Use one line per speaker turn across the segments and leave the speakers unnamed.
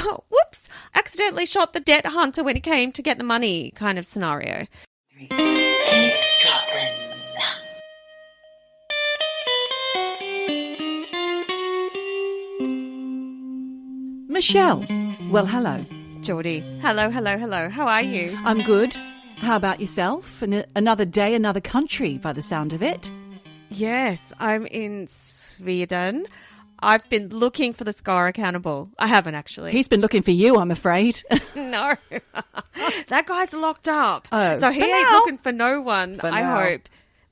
oh, whoops, accidentally shot the debt hunter when he came to get the money kind of scenario.
Eavesdroppin.
Michelle. Well, hello.
Geordie, hello. How are you?
I'm good. How about yourself? Another day, another country by the sound of it.
Yes, I'm in Sweden. I've been looking for the Scar accountable. I haven't actually.
He's been looking for you, I'm afraid.
No. That guy's locked up.
Oh,
so he
for
ain't
now.
looking for no one,
For
I
now.
hope.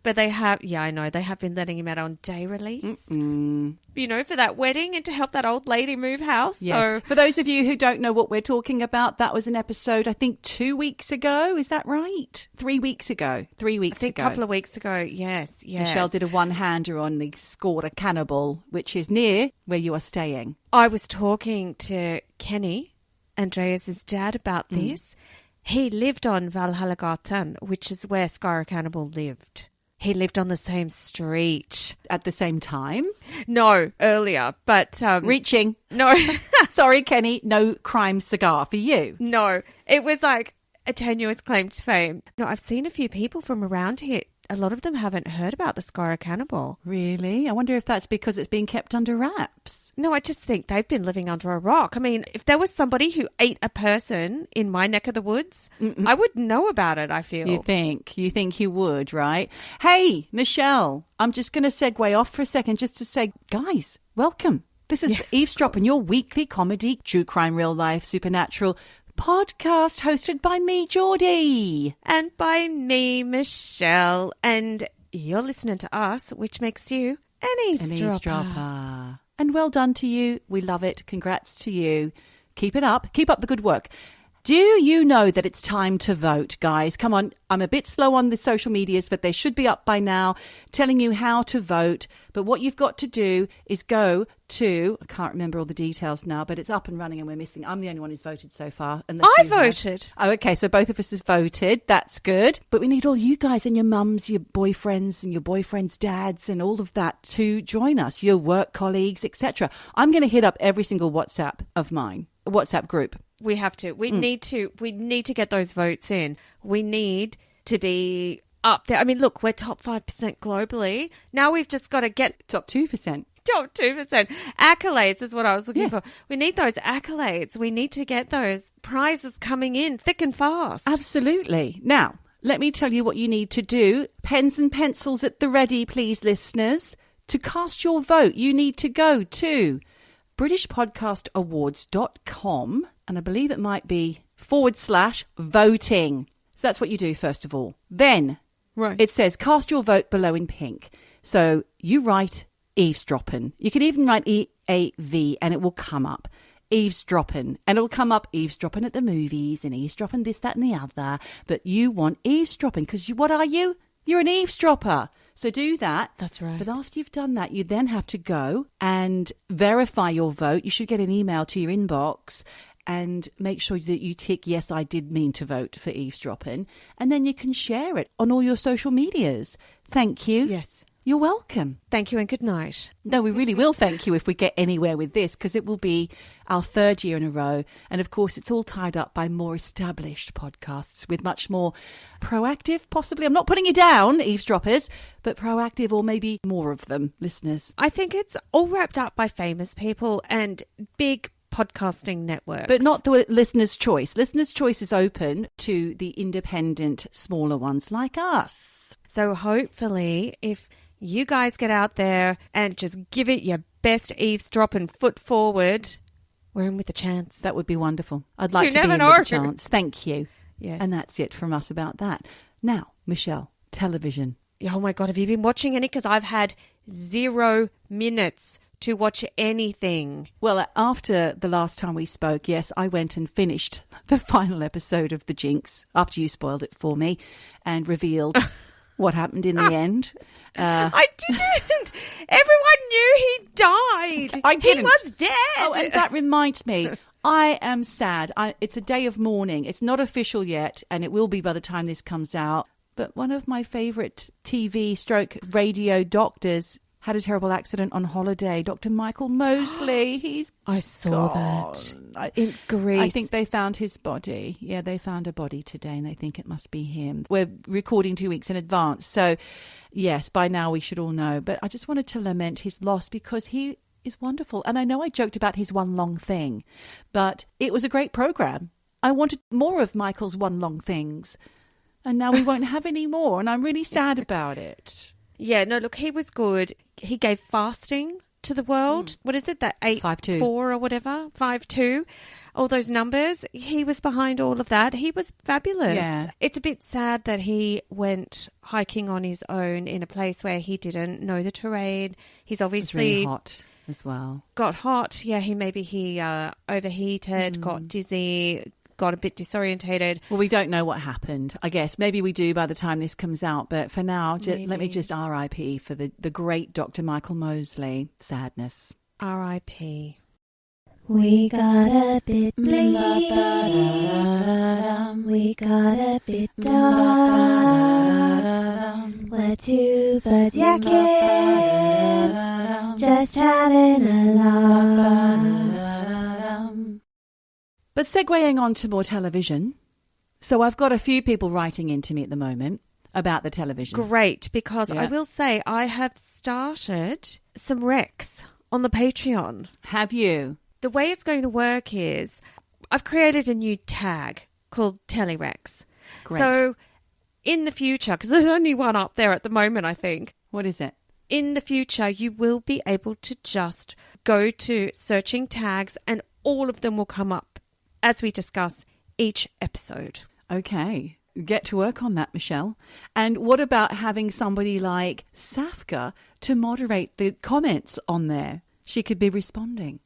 But they have, I know, they have been letting him out on day release. For that wedding and to help that old lady move house.
Yes.
So
For those of you who don't know what we're talking about, that was an episode, I think, 2 weeks ago. Is that right? 3 weeks ago. 3 weeks
I think
ago.
a couple of weeks ago, yes.
Michelle did a one-hander on the Score Cannibal, which is near where you are staying.
I was talking to Kenny, Andreas's dad, about this. He lived on Valhallagatan, which is where Scar Cannibal lived. He lived on the same street.
At the same time?
No, earlier, but...
Reaching.
No.
Sorry, Kenny, no crime cigar for you.
No, it was like a tenuous claim to fame. No, I've seen a few people from around here. A lot of them haven't heard about the Scar Cannibal.
Really? I wonder if that's because it's being kept under wraps.
No, I just think they've been living under a rock. I mean, if there was somebody who ate a person in my neck of the woods, I would know about it, I feel.
You think you would, right? Hey, Michelle, I'm just going to segue off for a second just to say, guys, welcome. This is Eavesdroppin, your weekly comedy, true crime, real life, supernatural podcast hosted by me, Geordie.
And by me, Michelle. And you're listening to us, which makes you an eavesdropper.
And well done to you. We love it. Congrats to you. Keep it up. Keep up the good work. Do you know that it's time to vote, guys? Come on. I'm a bit slow on the social medias, but they should be up by now telling you how to vote. But what you've got to do is go to, I can't remember all the details now, but it's up and running and we're missing. I'm the only one who's voted so far.
I voted.
Oh, okay. So both of us has voted. That's good. But we need all you guys and your mums, your boyfriends and your boyfriends' dads and all of that to join us, your work colleagues, etc. I'm going to hit up every single WhatsApp of mine, WhatsApp group.
We have to. We need to get those votes in. We need to be up there. I mean, look, we're top 5% globally. Now we've just got to get
top 2%.
Top 2%. Accolades is what I was looking for. We need those accolades. We need to get those prizes coming in thick and fast.
Absolutely. Now, let me tell you what you need to do. Pens and pencils at the ready, please, listeners. To cast your vote, you need to go to BritishPodcastAwards.com, and I believe it might be /voting. So that's what you do, first of all. Then it says cast your vote below in pink. So you write Eavesdroppin. You can even write EAV and it will come up. Eavesdroppin. And it'll come up Eavesdroppin at the movies and Eavesdroppin this, that and the other. But you want Eavesdroppin because what are you? You're an eavesdropper. So do that.
That's right.
But after you've done that, you then have to go and verify your vote. You should get an email to your inbox and make sure that you tick, yes, I did mean to vote for Eavesdroppin. And then you can share it on all your social medias. Thank you.
Yes.
You're welcome.
Thank you and good night.
No, we really will thank you if we get anywhere with this, because it will be our third year in a row. And of course, it's all tied up by more established podcasts with much more proactive, possibly. I'm not putting you down, eavesdroppers, but proactive or maybe more of them, listeners.
I think it's all wrapped up by famous people and big podcasting networks.
But not the listener's choice. Listener's choice is open to the independent, smaller ones like us.
So hopefully, if you guys get out there and just give it your best eavesdropping foot forward, we're in with a chance.
That would be wonderful. I'd like to be in
know.
with a chance. Thank you.
Yes.
And that's it from us about that. Now, Michelle, television.
Oh my God, have you been watching any? Because I've had 0 minutes to watch anything.
Well, after the last time we spoke, yes, I went and finished the final episode of The Jinx after you spoiled it for me and revealed what happened in the end.
I didn't. Everyone knew he died.
I didn't.
He was dead.
Oh, and that reminds me. I am sad. It's a day of mourning. It's not official yet, and it will be by the time this comes out. But one of my favourite TV/radio doctors had a terrible accident on holiday. Dr. Michael Mosley,
I saw that in Greece.
I think they found his body. Yeah, they found a body today and they think it must be him. We're recording 2 weeks in advance. So, yes, by now we should all know. But I just wanted to lament his loss because he is wonderful. And I know I joked about his one long thing, but it was a great program. I wanted more of Michael's one long things. And now we won't have any more. And I'm really sad about it.
Yeah, no, look, he was good. He gave fasting to the world. What is it? That 8-4 or whatever, 5-2, all those numbers. He was behind all of that. He was fabulous.
Yeah.
It's a bit sad that he went hiking on his own in a place where he didn't know the terrain. He's obviously
really hot as well.
Got hot. Yeah, he overheated, got dizzy, got a bit disorientated.
Well, we don't know what happened, I guess. Maybe we do by the time this comes out. But for now, let me just RIP for the great Dr. Michael Mosley. Sadness.
RIP.
We got a bit bleak. We got a bit dark. We're two birds yakking, just having a laugh.
But segueing on to more television. So I've got a few people writing into me at the moment about the television.
Great, because I will say I have started some recs on the Patreon.
Have you?
The way it's going to work is I've created a new tag called Telerecs.
Great.
So in the future, because there's only one up there at the moment, I think.
What is it?
In the future, you will be able to just go to searching tags and all of them will come up as we discuss each episode.
Okay. Get to work on that, Michelle. And what about having somebody like Safka to moderate the comments on there? She could be responding.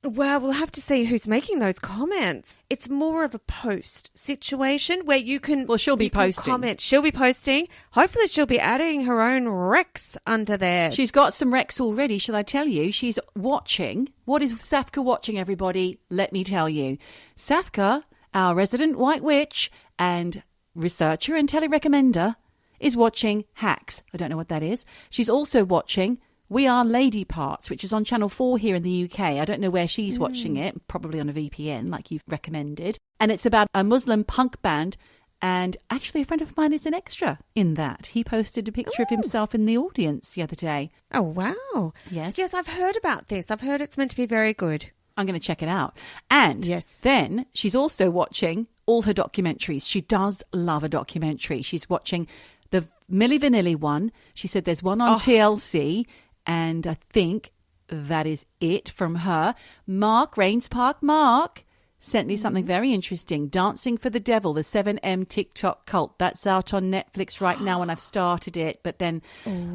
Well, we'll have to see who's making those comments. It's more of a post situation where you can...
Well, she'll be posting.
Comment. She'll be posting. Hopefully she'll be adding her own recs under there.
She's got some recs already, shall I tell you? She's watching. What is Safka watching, everybody? Let me tell you. Safka, our resident white witch and researcher and telerecommender, is watching Hacks. I don't know what that is. She's also watching We Are Lady Parts, which is on Channel 4 here in the UK. I don't know where she's watching it, probably on a VPN like you've recommended. And it's about a Muslim punk band. And actually a friend of mine is an extra in that. He posted a picture of himself in the audience the other day.
Oh, wow.
Yes.
Yes, I've heard about this. I've heard it's meant to be very good.
I'm going to check it out. And then she's also watching all her documentaries. She does love a documentary. She's watching the Milli Vanilli one. She said there's one on TLC. And I think that is it from her. Mark, Rains Park Mark, sent me something very interesting. Dancing for the Devil, the 7M TikTok cult. That's out on Netflix right now and I've started it. But then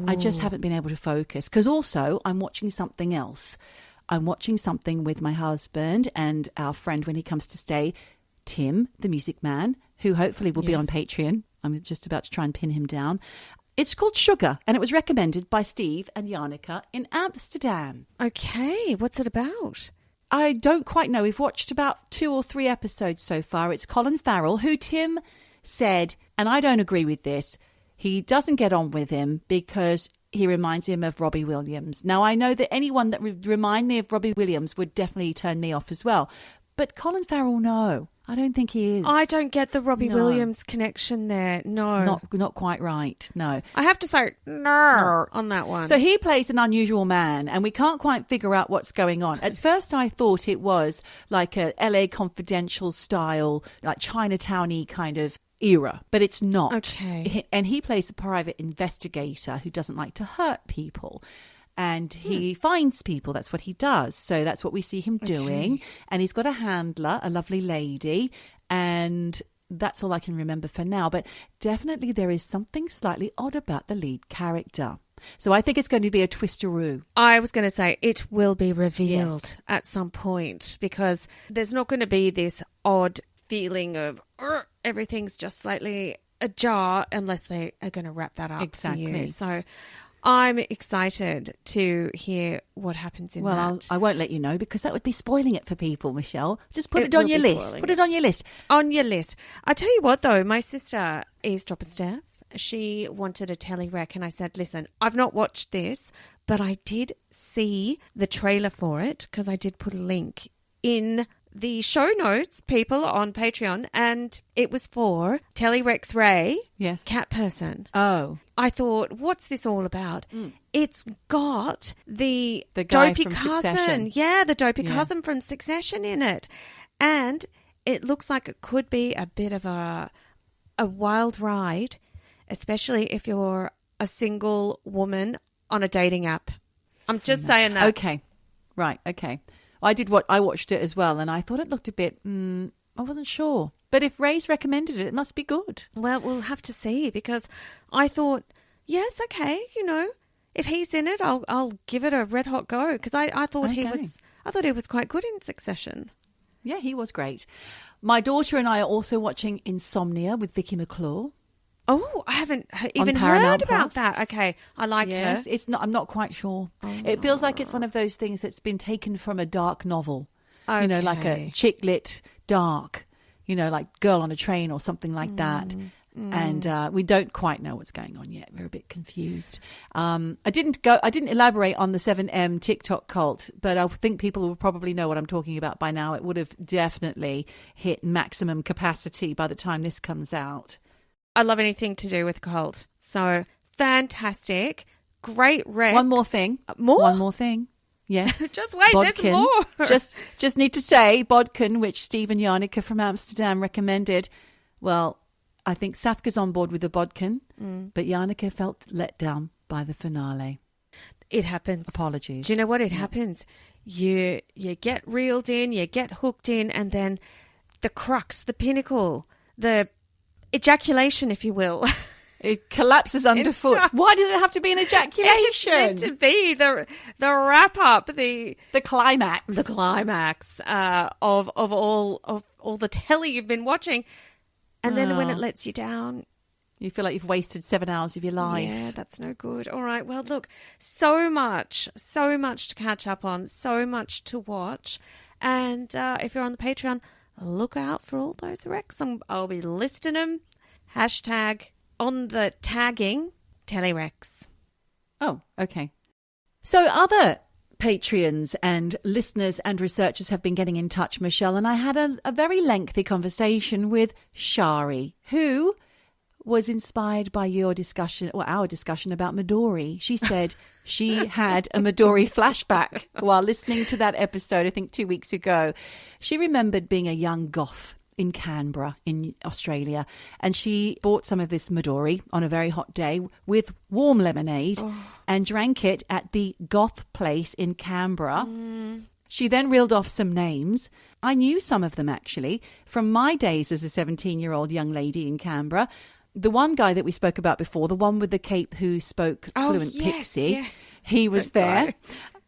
I just haven't been able to focus. Because also I'm watching something else. I'm watching something with my husband and our friend when he comes to stay, Tim, the music man, who hopefully will be on Patreon. I'm just about to try and pin him down. It's called Sugar, and it was recommended by Steve and Jannica in Amsterdam.
Okay, what's it about?
I don't quite know. We've watched about 2 or 3 episodes so far. It's Colin Farrell, who Tim said, and I don't agree with this, he doesn't get on with him because he reminds him of Robbie Williams. Now, I know that anyone that would remind me of Robbie Williams would definitely turn me off as well. But Colin Farrell, no. I don't think he is.
I don't get the Robbie Williams connection there. No.
Not quite right. No.
I have to say no on that one.
So he plays an unusual man and we can't quite figure out what's going on. At first I thought it was like a LA Confidential style, like Chinatown-y kind of era, but it's not.
Okay.
And he plays a private investigator who doesn't like to hurt people. And he finds people. That's what he does. So that's what we see him doing. And he's got a handler, a lovely lady. And that's all I can remember for now. But definitely there is something slightly odd about the lead character. So I think it's going to be a twisteroo.
I was going to say it will be revealed at some point because there's not going to be this odd feeling of everything's just slightly ajar unless they are going to wrap that up for you. So I'm excited to hear what happens in that.
Well, I won't let you know because that would be spoiling it for people, Michelle. Just put it on your list. Put it on your list.
On your list. I tell you what, though, my sister, Eavesdroppin Steph, she wanted a telly rec and I said, listen, I've not watched this, but I did see the trailer for it because I did put a link in the show notes, people, on Patreon, and it was for Telerex Ray,
yes,
cat person.
Oh.
I thought, what's this all about? It's got the
guy
dopey
from
cousin.
Succession.
Yeah, the dopey cousin from Succession in it. And it looks like it could be a bit of a wild ride, especially if you're a single woman on a dating app. I'm just saying that.
Okay. Right, okay. I watched it as well, and I thought it looked a bit, I wasn't sure. But if Ray's recommended it, it must be good.
Well, we'll have to see, because I thought, yes, okay, if he's in it, I'll give it a red hot go, because I thought he was quite good in Succession.
Yeah, he was great. My daughter and I are also watching Insomnia with Vicky McClure.
Oh, I haven't even heard about that. Okay, I like her.
It's not. I'm not quite sure. It feels like it's one of those things that's been taken from a dark novel. Okay. Like a chick lit dark. Like Girl on a Train or something like that. And we don't quite know what's going on yet. We're a bit confused. I didn't elaborate on the 7M TikTok cult, but I think people will probably know what I'm talking about by now. It would have definitely hit maximum capacity by the time this comes out.
I love anything to do with cult. So fantastic. Great Rex.
One more thing. One more thing. Yeah.
Just wait,
Bodkin.
there's more.
Just need to say, Bodkin, which Steve and Janneke from Amsterdam recommended. Well, I think Safka's on board with the Bodkin, but Janneke felt let down by the finale.
It happens.
Apologies.
Do you know what? It happens. You get reeled in, you get hooked in, and then the crux, the pinnacle, the ejaculation, if you will.
It collapses underfoot. Why does it have to be an ejaculation?
It's meant to be the wrap up, the
climax,
of all the telly you've been watching, and then when it lets you down,
you feel like you've wasted 7 hours of your life.
Yeah, that's no good. All right, well, look, so much to catch up on, so much to watch, and if you're on the Patreon, look out for all those recs. I'll be listing them. Hashtag on the tagging Telerex.
Oh, okay. So other Patreons and listeners and researchers have been getting in touch, Michelle, and I had a very lengthy conversation with Shari, who was inspired by your discussion, or our discussion, about Midori. She said she had a Midori flashback while listening to that episode, I think 2 weeks ago. She remembered being a young goth in Canberra in Australia, and she bought some of this Midori on a very hot day with warm lemonade and drank it at the goth place in Canberra. She then reeled off some names. I knew some of them, actually, from my days as a 17-year-old young lady in Canberra. The one guy that we spoke about before, the one with the cape who spoke fluent Pixie, he was there.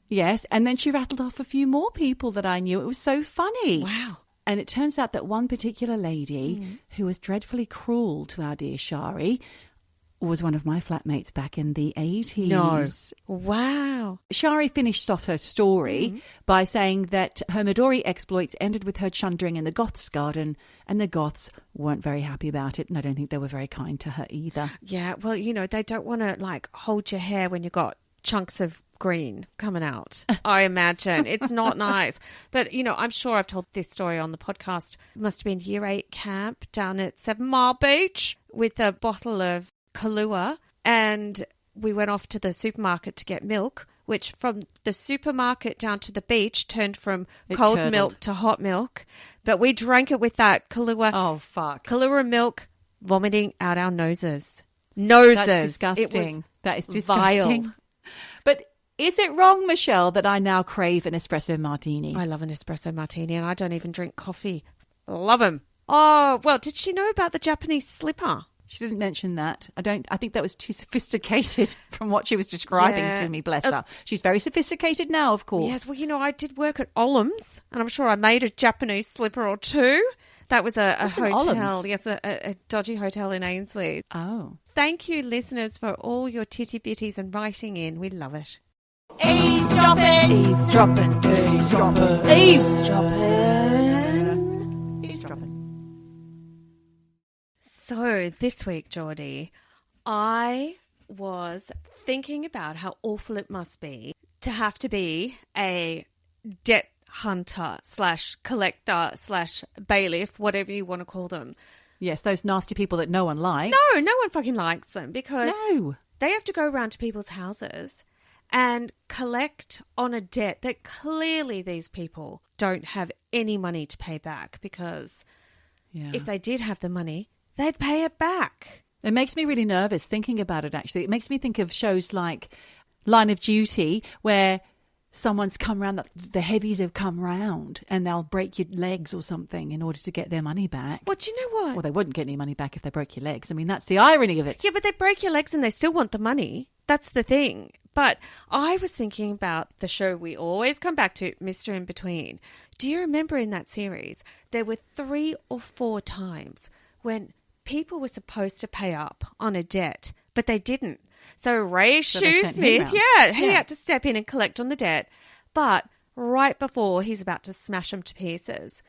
Yes, and then she rattled off a few more people that I knew. It was so funny.
Wow.
And it turns out that one particular lady who was dreadfully cruel to our dear Shari was one of my flatmates back in the 80s.
No. Wow.
Shari finished off her story by saying that her Midori exploits ended with her chundering in the Goths' garden, and the Goths weren't very happy about it, and I don't think they were very kind to her either.
Yeah, well, they don't want to, hold your hair when you've got chunks of green coming out, I imagine. It's not nice. But, I'm sure I've told this story on the podcast. It must have been year 8 camp down at 7 Mile Beach with a bottle of Kahlua, and we went off to the supermarket to get milk, which from the supermarket down to the beach turned from cold milk to hot milk. But we drank it with that Kahlua.
Oh, fuck.
Kahlua milk, vomiting out our noses. That's
disgusting. That is disgusting.
Vile.
But is it wrong, Michelle, that I now crave an espresso martini?
I love an espresso martini, and I don't even drink coffee. Love them. Oh, well, did she know about the Japanese slipper?
She didn't mention that. I think that was too sophisticated from what she was describing to me, bless her. She's very sophisticated now, of course.
Yes, well, I did work at Olam's, and I'm sure I made a Japanese slipper or two. That was a hotel. Yes, a dodgy hotel in Ainsley.
Oh.
Thank you, listeners, for all your titty-bitties and writing in. We love it.
Eavesdroppin'. Eavesdroppin'. Eavesdroppin'.
Eavesdroppin'.
Eavesdroppin'.
So this week, Geordie, I was thinking about how awful it must be to have to be a debt hunter / collector / bailiff, whatever you want to call them.
Yes, those nasty people that no one likes.
No one fucking likes them because they have to go around to people's houses and collect on a debt that clearly these people don't have any money to pay back because if they did have the money, they'd pay it back.
It makes me really nervous thinking about it, actually. It makes me think of shows like Line of Duty where someone's come round, the heavies have come round and they'll break your legs or something in order to get their money back.
Well, do you know what?
Well, they wouldn't get any money back if they broke your legs. I mean, that's the irony of it.
Yeah, but they break your legs and they still want the money. That's the thing. But I was thinking about the show we always come back to, Mr. In Between. Do you remember in that series, there were 3 or 4 times when people were supposed to pay up on a debt, but they didn't. So Ray Shoesmith, he had to step in and collect on the debt. But right before he's about to smash them to pieces,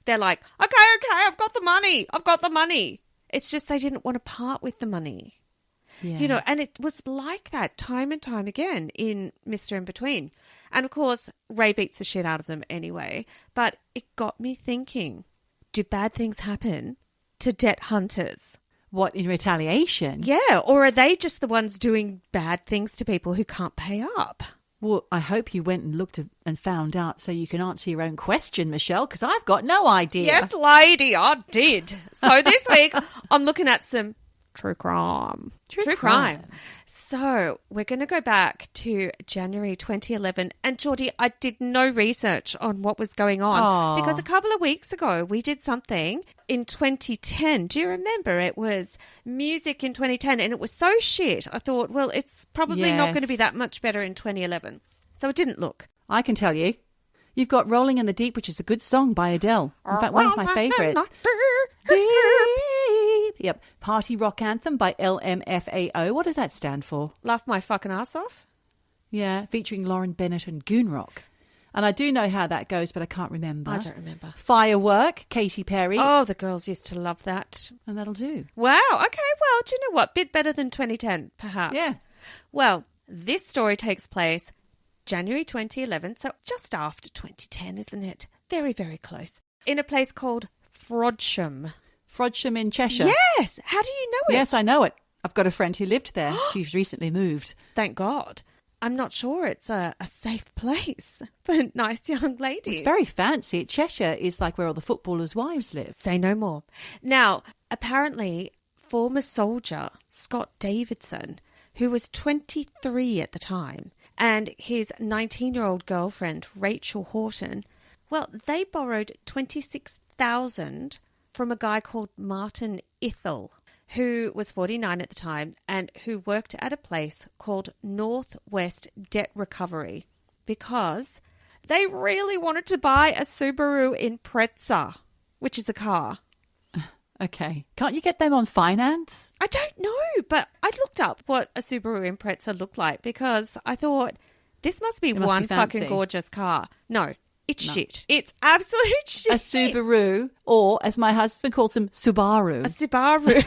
they're like, okay, I've got the money. It's just they didn't want to part with the money. Yeah. You know, and it was like that time and time again in Mr. In Between. And of course, Ray beats the shit out of them anyway. But it got me thinking, do bad things happen to debt hunters?
What, in retaliation?
Yeah, or are they just the ones doing bad things to people who can't pay up?
Well, I hope you went and looked and found out so you can answer your own question, Michelle, because I've got no idea.
Yes, lady, I did. So this week, I'm looking at some true crime. True crime. So we're going to go back to January 2011. And Geordie, I did no research on what was going on because a couple of weeks ago we did something in 2010. Do you remember? It was music in 2010 and it was so shit. I thought, well, it's probably not going to be that much better in 2011. So I didn't look.
I can tell you. You've got Rolling in the Deep, which is a good song by Adele. In fact, one of my favourites. Yep. Party rock anthem by LMFAO. What does that stand for?
Laugh my fucking ass off?
Yeah, featuring Lauren Bennett and Goonrock. And I do know how that goes, but I can't remember.
I don't remember.
Firework, Katy Perry.
Oh, the girls used to love that.
And that'll do.
Wow. Okay, well, do you know what? Bit better than 2010, perhaps.
Yeah.
Well, this story takes place January 2011, so just after 2010, isn't it? Very, very close. In a place called Frodsham.
Frodsham in Cheshire.
Yes. How do you know it?
Yes, I know it. I've got a friend who lived there. She's recently moved.
Thank God. I'm not sure it's a safe place for nice young ladies.
It's very fancy. Cheshire is like where all the footballers' wives live.
Say no more. Now, apparently, former soldier Scott Davidson, who was 23 at the time, and his 19-year-old girlfriend, Rachel Horton, well, they borrowed $26,000 from a guy called Martin Ithell, who was 49 at the time and who worked at a place called Northwest Debt Recovery because they really wanted to buy a Subaru Impreza, which is a car.
Okay. Can't you get them on finance?
I don't know, but I looked up what a Subaru Impreza looked like because I thought this must be one fucking gorgeous car. No. It's shit. It's absolute shit.
A Subaru, or as my husband calls them, Subaru.
A Subaru.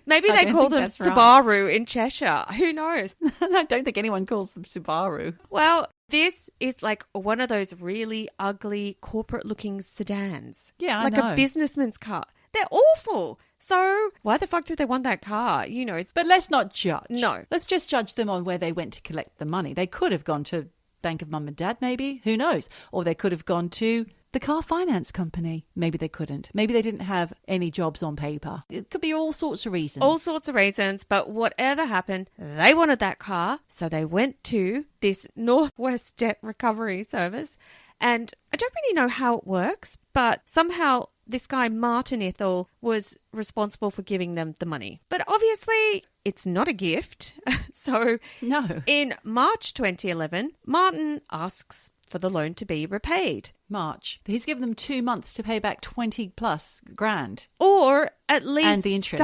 Maybe they call them Subaru in Cheshire. Who knows?
I don't think anyone calls them Subaru.
Well, this is like one of those really ugly corporate-looking sedans.
Yeah, I
know. Like a businessman's car. They're awful. So why the fuck did they want that car? You know.
But let's not judge.
No.
Let's just judge them on where they went to collect the money. They could have gone to Bank of Mum and Dad, maybe. Who knows? Or they could have gone to the car finance company. Maybe they couldn't. Maybe they didn't have any jobs on paper. It could be all sorts of reasons.
All sorts of reasons. But whatever happened, they wanted that car. So they went to this Northwest Debt Recovery Service. And I don't really know how it works, but somehow this guy, Martin Ithell, was responsible for giving them the money. But obviously, it's not a gift. So
no.
In March 2011, Martin asks for the loan to be repaid.
March. He's given them 2 months to pay back 20 plus grand.
Or at least
and the interest.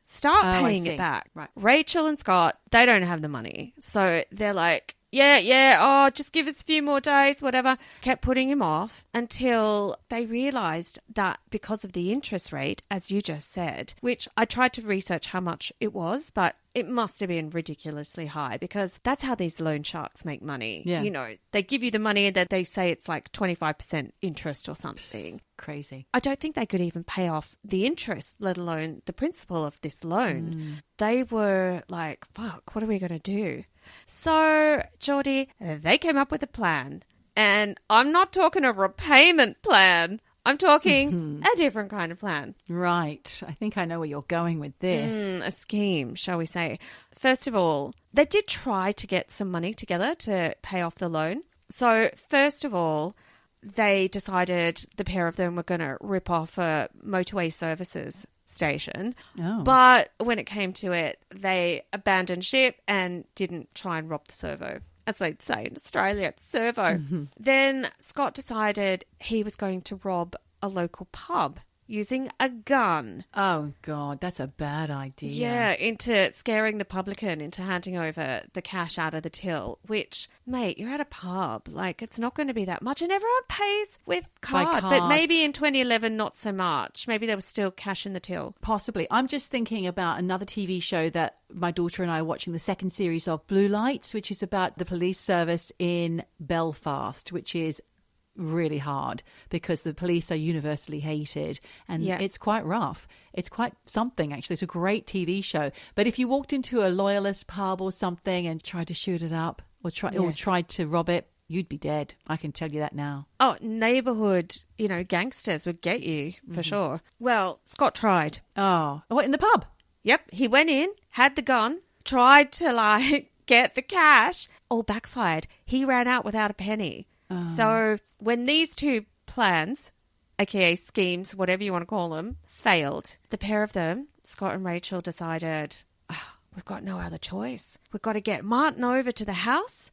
Start paying it back.
Right.
Rachel and Scott, they don't have the money. So they're like, yeah, just give us a few more days, whatever. Kept putting him off until they realised that because of the interest rate, as you just said, which I tried to research how much it was, but it must have been ridiculously high because that's how these loan sharks make money.
Yeah.
You know, they give you the money that they say it's like 25% interest or something.
Crazy.
I don't think they could even pay off the interest, let alone the principal of this loan. They were like, fuck, what are we going to do? So, Geordie, they came up with a plan. And I'm not talking a repayment plan. I'm talking a different kind of plan.
Right. I think I know where you're going with this.
A scheme, shall we say. First of all, they did try to get some money together to pay off the loan. So, first of all, they decided the pair of them were going to rip off a motorway services station.
Oh.
But when it came to it, they abandoned ship and didn't try and rob the servo. As they'd say in Australia, it's servo. Then Scott decided he was going to rob a local pub using a gun.
Oh, God, that's a bad idea.
Yeah, into scaring the publican into handing over the cash out of the till, which, mate, you're at a pub. Like, it's not going to be that much. And everyone pays with card. But maybe in 2011, not so much. Maybe there was still cash in the till.
Possibly. I'm just thinking about another TV show that my daughter and I are watching, the second series of Blue Lights, which is about the police service in Belfast, which is really hard because the police are universally hated and it's quite rough. It's quite something, actually. It's a great TV show. But if you walked into a loyalist pub or something and tried to shoot it up or tried to rob it, you'd be dead. I can tell you that now.
Oh, neighbourhood, gangsters would get you for sure. Well, Scott tried.
Oh, what, in the pub?
Yep. He went in, had the gun, tried to get the cash, all backfired. He ran out without a penny. So when these two plans, aka schemes, whatever you want to call them, failed, the pair of them, Scott and Rachel, decided, we've got no other choice. We've got to get Martin over to the house,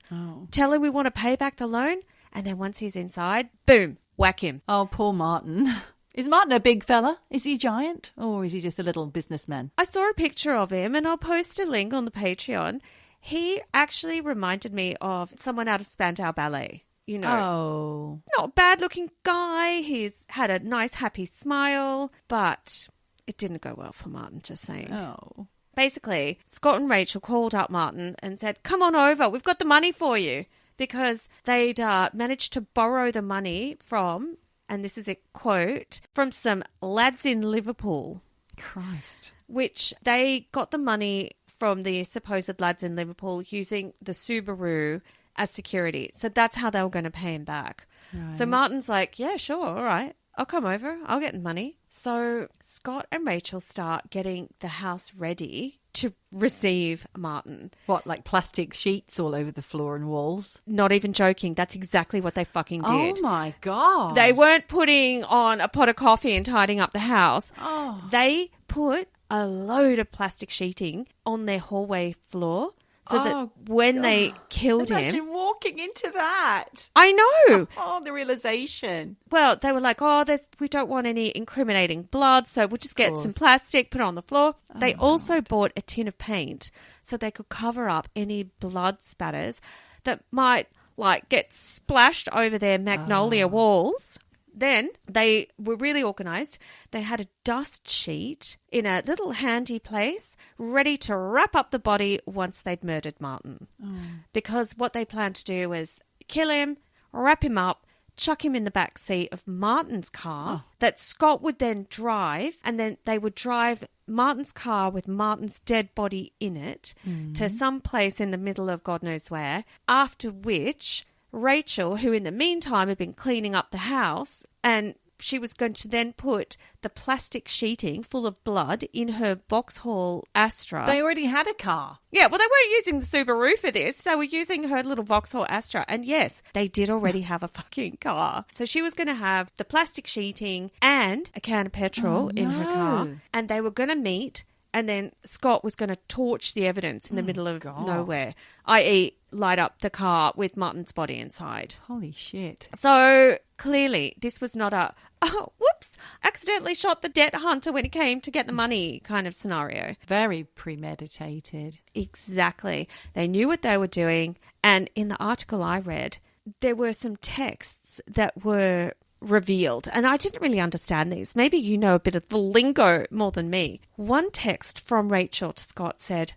tell him we want to pay back the loan, and then once he's inside, boom, whack him.
Oh, poor Martin. Is Martin a big fella? Is he giant? Or is he just a little businessman?
I saw a picture of him, and I'll post a link on the Patreon. He actually reminded me of someone out of Spandau Ballet. Not a bad-looking guy. He's had a nice, happy smile, but it didn't go well for Martin, just saying.
Oh.
Basically, Scott and Rachel called up Martin and said, come on over, we've got the money for you. Because they'd managed to borrow the money from, and this is a quote, from some lads in Liverpool.
Christ. Which
they got the money from the supposed lads in Liverpool using the Subaru as security. So that's how they were going to pay him back. Right. So Martin's like, yeah, sure, all right. I'll come over. I'll get the money. So Scott and Rachel start getting the house ready to receive Martin.
What, like plastic sheets all over the floor and walls?
Not even joking. That's exactly what they fucking did.
Oh, my God.
They weren't putting on a pot of coffee and tidying up the house.
Oh.
They put a load of plastic sheeting on their hallway floor. So that when they killed
Imagine walking into that.
I know.
Oh, the realization.
Well, they were like, we don't want any incriminating blood, so we'll just get some plastic, put it on the floor. They also bought a tin of paint so they could cover up any blood spatters that might, get splashed over their magnolia walls. Then they were really organised. They had a dust sheet in a little handy place ready to wrap up the body once they'd murdered Martin. Because what they planned to do was kill him, wrap him up, chuck him in the back seat of Martin's car that Scott would then drive, and then they would drive Martin's car with Martin's dead body in it to some place in the middle of God knows where, after which Rachel, who in the meantime had been cleaning up the house, and she was going to then put the plastic sheeting full of blood in her Vauxhall Astra.
They already had a car.
Yeah, well, they weren't using the Subaru for this. They were using her little Vauxhall Astra. And yes, they did already have a fucking car. So she was going to have the plastic sheeting and a can of petrol in her car. And they were going to meet. And then Scott was going to torch the evidence in the middle of nowhere, i.e., light up the car with Martin's body inside.
Holy shit.
So clearly this was not a, oh, whoops, accidentally shot the debt hunter when he came to get the money kind of scenario.
Very premeditated.
Exactly. They knew what they were doing. And in the article I read, there were some texts that were revealed. And I didn't really understand these. Maybe you know a bit of the lingo more than me. One text from Rachel to Scott said,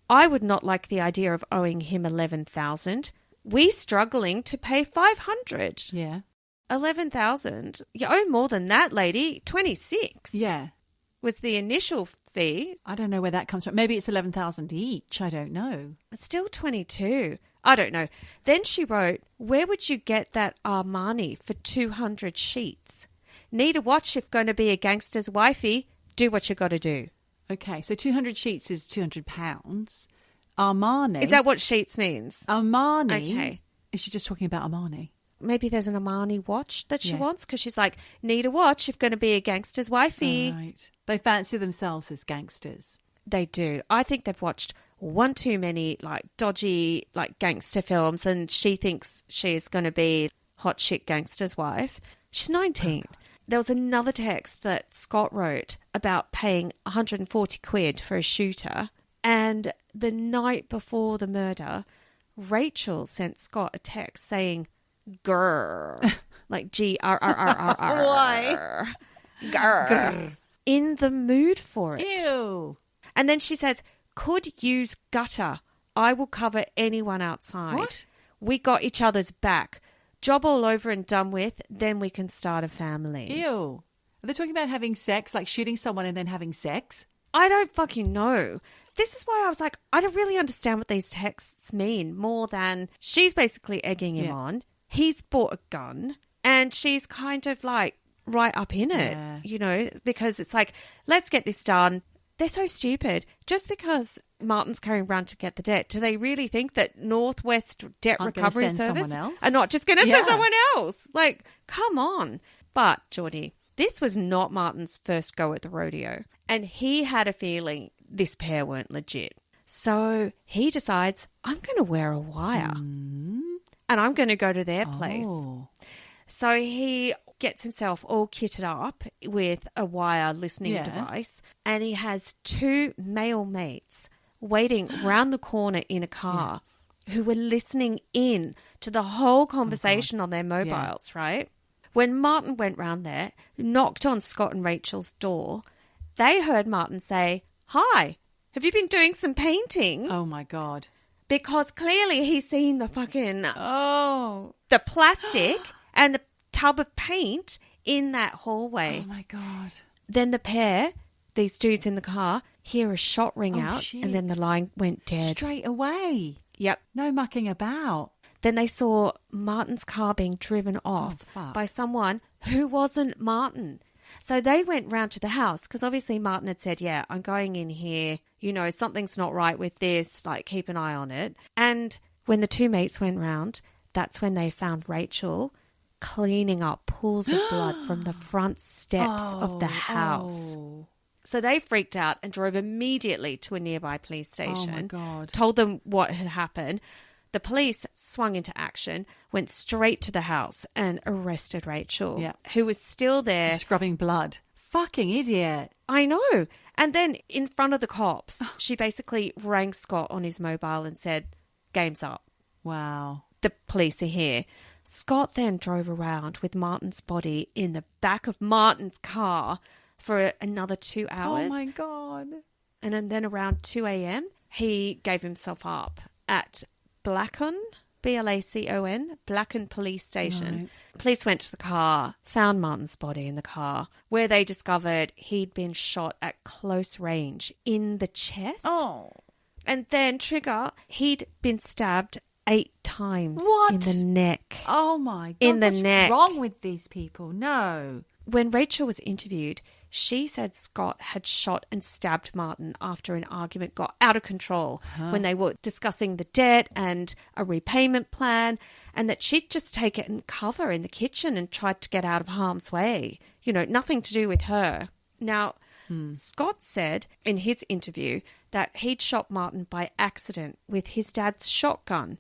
I would not like the idea of owing him 11,000. We struggling to pay 500.
Yeah.
11,000. You owe more than that, lady. 26.
Yeah.
Was the initial fee.
I don't know where that comes from. Maybe it's 11,000 each. I don't know.
It's still 22. I don't know. Then she wrote, where would you get that Armani for 200 sheets? Need a watch if going to be a gangster's wifey. Do what you got to do.
Okay, so 200 sheets is £200. Armani.
Is that what sheets means?
Armani.
Okay.
Is she just talking about Armani?
Maybe there's an Armani watch that she wants because she's like, need a watch if going to be a gangster's wifey.
Right. They fancy themselves as gangsters.
They do. I think they've watched one too many like dodgy like gangster films and she thinks she's going to be hot shit gangster's wife. She's 19. There was another text that Scott wrote about paying 140 quid for a shooter. And the night before the murder, Rachel sent Scott a text saying, grrr, like G-R-R-R-R-R.
Why?
Grrr. In the mood for it.
Ew.
And then she says, could use gutter. I will cover anyone outside.
What?
We got each other's back. Job all over and done with, then we can start a family.
Ew. Are they talking about having sex, like shooting someone and then having sex?
I don't fucking know. This is why I was like, I don't really understand what these texts mean more than she's basically egging him on. He's bought a gun and she's kind of like right up in it, you know, because it's like, let's get this done. They're so stupid. Just because Martin's carrying around to get the debt, do they really think that Northwest Debt Recovery Service are not just going to send someone else? Like, come on. But, Geordie, this was not Martin's first go at the rodeo. And he had a feeling this pair weren't legit. So he decides, I'm going to wear a wire. And I'm going to go to their place. So he gets himself all kitted up with a wire listening device. And he has two male mates waiting round the corner in a car who were listening in to the whole conversation on their mobiles, right? When Martin went round there, knocked on Scott and Rachel's door, they heard Martin say, hi, have you been doing some painting?
Oh, my God.
Because clearly he's seen the fucking... the plastic and the tub of paint in that hallway.
Oh, my God.
Then the pair, these dudes in the car, hear a shot ring out
shit.
and then the line went dead.
Straight away.
Yep.
No mucking about.
Then they saw Martin's car being driven off by someone who wasn't Martin. So they went round to the house because obviously Martin had said, yeah, I'm going in here. You know, something's not right with this. Like, keep an eye on it. And when the two mates went round, that's when they found Rachel cleaning up pools of blood from the front steps of the house. So they freaked out and drove immediately to a nearby police station.
Oh, my God.
Told them what had happened. The police swung into action, went straight to the house and arrested Rachel, who was still there.
Scrubbing blood. Fucking idiot.
I know. And then in front of the cops, she basically rang Scott on his mobile and said, game's up.
Wow.
The police are here. Scott then drove around with Martin's body in the back of Martin's car for another 2 hours.
Oh, my God.
And then around 2 a.m., he gave himself up at Blacon, B-L-A-C-O-N, Blacon Police Station.
Right.
Police went to the car, found Martin's body in the car, where they discovered he'd been shot at close range in the chest.
Oh.
And then, trigger, he'd been stabbed 8 times in the neck.
Oh, my God.
In the neck.
What's wrong with these people? No.
When Rachel was interviewed, she said Scott had shot and stabbed Martin after an argument got out of control when they were discussing the debt and a repayment plan, and that she'd just taken cover in the kitchen and tried to get out of harm's way. You know, nothing to do with her. Now, Scott said in his interview that he'd shot Martin by accident with his dad's shotgun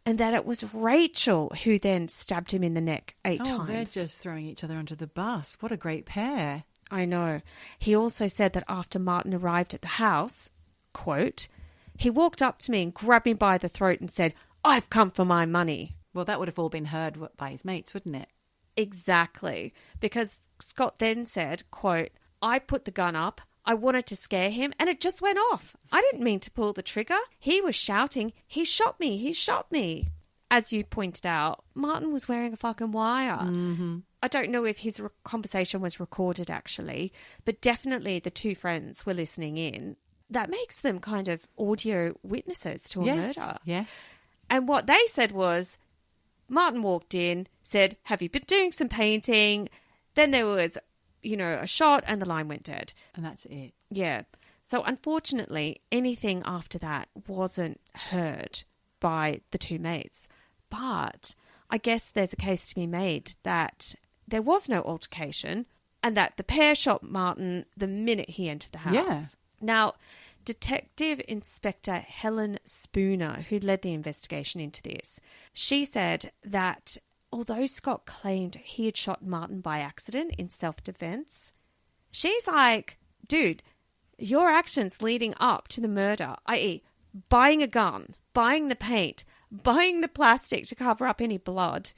and that it was Rachel who then stabbed him in the neck 8 times.
They're just throwing each other under the bus. What a great pair.
I know. He also said that after Martin arrived at the house, quote, he walked up to me and grabbed me by the throat and said, "I've come for my money."
Well, that would have all been heard by his mates, wouldn't it?
Exactly. Because Scott then said, quote, "I put the gun up. I wanted to scare him and it just went off. I didn't mean to pull the trigger. He was shouting, 'He shot me. He shot me.'" As you pointed out, Martin was wearing a fucking wire.
Mm-hmm.
I don't know if his conversation was recorded actually, but definitely the two friends were listening in. That makes them kind of audio witnesses to a murder.
Yes.
And what they said was, Martin walked in, said, "Have you been doing some painting?" Then there was, a shot and the line went dead.
And that's it.
Yeah. So unfortunately, anything after that wasn't heard by the two mates. But I guess there's a case to be made that there was no altercation and that the pair shot Martin the minute he entered the house.
Yeah.
Now, Detective Inspector Helen Spooner, who led the investigation into this, she said that although Scott claimed he had shot Martin by accident in self-defense, she's like, dude, your actions leading up to the murder, i.e. buying a gun, buying the paint, buying the plastic to cover up any blood,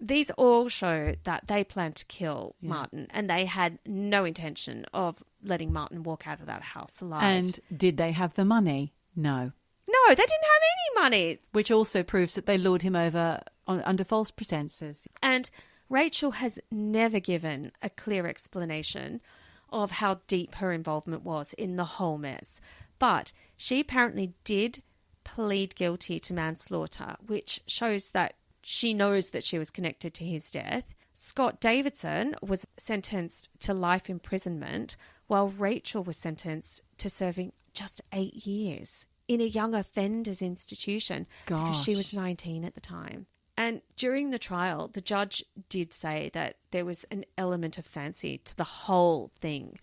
these all show that they planned to kill Martin and they had no intention of letting Martin walk out of that house alive.
And did they have the money? No.
No, they didn't have any money.
Which also proves that they lured him over under false pretenses.
And Rachel has never given a clear explanation of how deep her involvement was in the whole mess. But she apparently did plead guilty to manslaughter, which shows that she knows that she was connected to his death. Scott Davidson was sentenced to life imprisonment, while Rachel was sentenced to serving just 8 years in a young offenders institution because she was 19 at the time. And during the trial, the judge did say that there was an element of fancy to the whole thing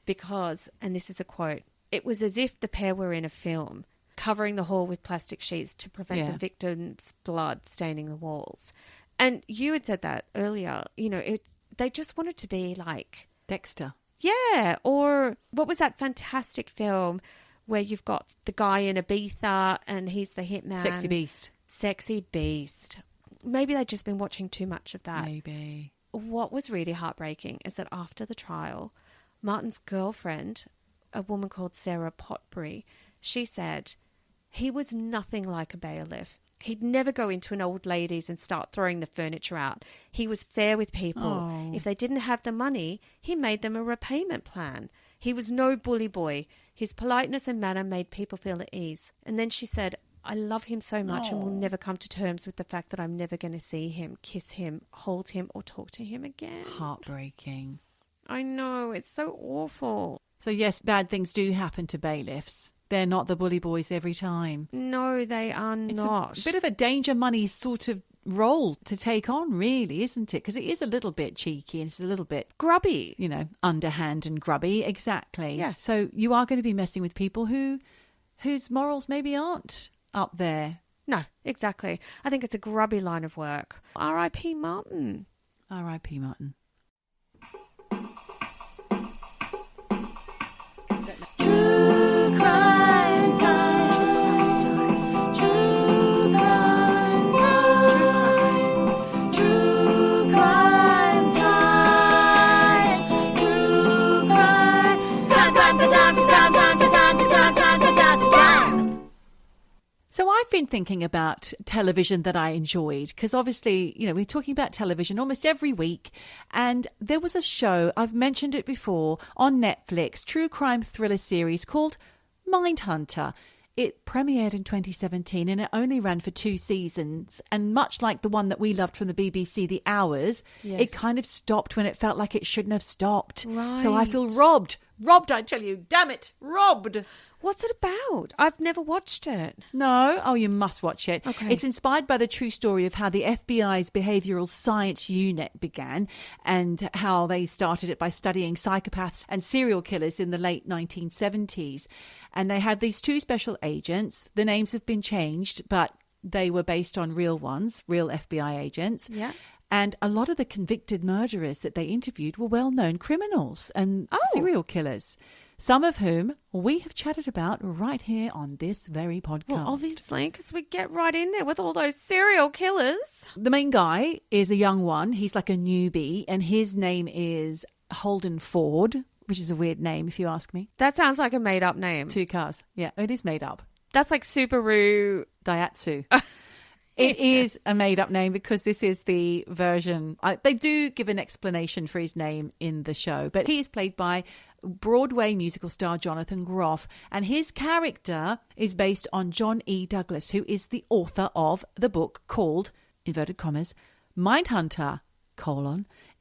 because, and this is a quote, "It was as if the pair were in a film, covering the hall with plastic sheets to prevent the victim's blood staining the walls." And you had said that earlier, they just wanted to be like
Dexter.
Yeah, or what was that fantastic film where you've got the guy in Ibiza and he's the hitman?
Sexy Beast.
Sexy Beast. Maybe they'd just been watching too much of that.
Maybe.
What was really heartbreaking is that after the trial, Martin's girlfriend, a woman called Sarah Potbury, she said he was nothing like a bailiff. He'd never go into an old lady's and start throwing the furniture out. He was fair with people.
Oh.
If they didn't have the money, he made them a repayment plan. He was no bully boy. His politeness and manner made people feel at ease. And then she said, "I love him so much and will never come to terms with the fact that I'm never going to see him, kiss him, hold him, or talk to him again."
Heartbreaking.
I know, it's so awful.
So yes, bad things do happen to bailiffs. They're not the bully boys every time.
No, they are not.
It's a bit of a danger money sort of role to take on, really, isn't it? Because it is a little bit cheeky and it's a little bit
grubby.
Underhand and grubby. Exactly.
Yeah.
So you are going to be messing with people whose morals maybe aren't up there.
No, exactly. I think it's a grubby line of work. R.I.P. Martin.
R.I.P. Martin.
True crime time. True crime time. True crime time. True crime time.
So I've been thinking about television that I enjoyed because obviously, we're talking about television almost every week. And there was a show, I've mentioned it before, on Netflix, true crime thriller series called Mindhunter. It premiered in 2017 and it only ran for 2 seasons. And much like the one that we loved from the BBC, The Hours, it kind of stopped when it felt like it shouldn't have stopped.
Right.
So I feel robbed. Robbed, I tell you. Damn it. Robbed.
What's it about? I've never watched it.
No? Oh, you must watch it.
Okay.
It's inspired by the true story of how the FBI's behavioural science unit began and how they started it by studying psychopaths and serial killers in the late 1970s. And they had these 2 special agents. The names have been changed, but they were based on real ones, real FBI agents.
Yeah.
And a lot of the convicted murderers that they interviewed were well-known criminals and serial killers, some of whom we have chatted about right here on this very podcast.
Well, obviously, because we get right in there with all those serial killers.
The main guy is a young one. He's like a newbie, and his name is Holden Ford, which is a weird name if you ask me.
That sounds like a made-up name.
2 cars. Yeah, it is made up.
That's like Subaru.
Daihatsu. It is a made-up name because this is the version. They do give an explanation for his name in the show, but he is played by Broadway musical star Jonathan Groff, and his character is based on John E. Douglas, who is the author of the book called, inverted commas, Mindhunter,